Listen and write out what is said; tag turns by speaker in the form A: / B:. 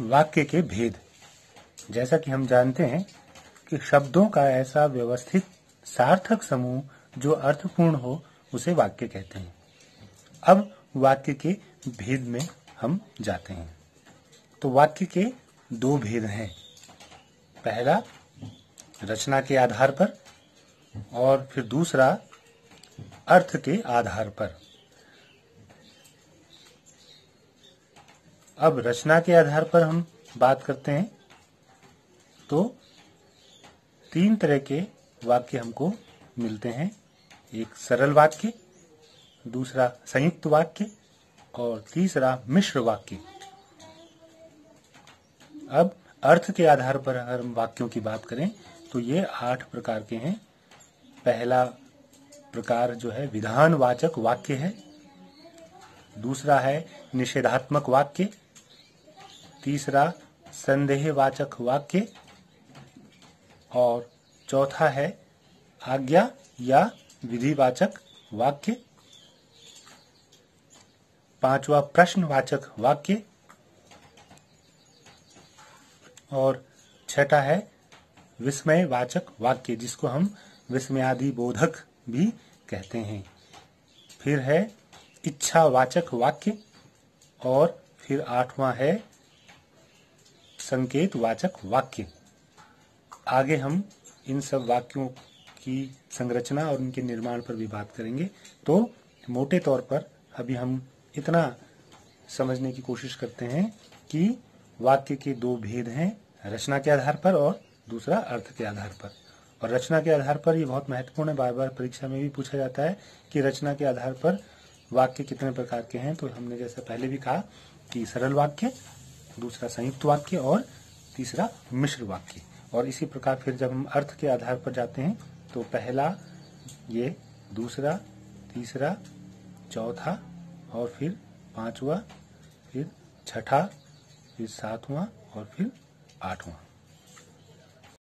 A: वाक्य के भेद। जैसा कि हम जानते हैं कि शब्दों का ऐसा व्यवस्थित सार्थक समूह जो अर्थपूर्ण हो उसे वाक्य कहते हैं। अब वाक्य के भेद में हम जाते हैं। तो वाक्य के दो भेद हैं। पहला रचना के आधार पर और फिर दूसरा अर्थ के आधार पर। अब रचना के आधार पर हम बात करते हैं तो तीन तरह के वाक्य हमको मिलते हैं। एक सरल वाक्य, दूसरा संयुक्त वाक्य और तीसरा मिश्र वाक्य। अब अर्थ के आधार पर अगर हम वाक्यों की बात करें तो ये 8 प्रकार के हैं। पहला प्रकार जो है विधानवाचक वाक्य है, दूसरा है निषेधात्मक वाक्य, तीसरा संदेहवाचक वाक्य और चौथा है आज्ञा या विधिवाचक वाक्य, पांचवा प्रश्नवाचक वाक्य और छठा है विस्मयवाचक वाक्य, जिसको हम विस्मयादि बोधक भी कहते हैं। फिर है इच्छावाचक वाक्य और फिर 8वां है संकेतवाचक वाक्य। आगे हम इन सब वाक्यों की संरचना और उनके निर्माण पर भी बात करेंगे। तो मोटे तौर पर अभी हम इतना समझने की कोशिश करते हैं कि वाक्य के दो भेद हैं, रचना के आधार पर और दूसरा अर्थ के आधार पर। और रचना के आधार पर ये बहुत महत्वपूर्ण है, बार बार परीक्षा में भी पूछा जाता है कि रचना के आधार पर वाक्य कितने प्रकार के हैं। तो हमने जैसा पहले भी कहा कि सरल वाक्य, दूसरा संयुक्त वाक्य और तीसरा मिश्र वाक्य। और इसी प्रकार फिर जब हम अर्थ के आधार पर जाते हैं तो पहला ये, दूसरा, तीसरा, चौथा और फिर पांचवा, फिर छठा, फिर सातवां और फिर 8वां।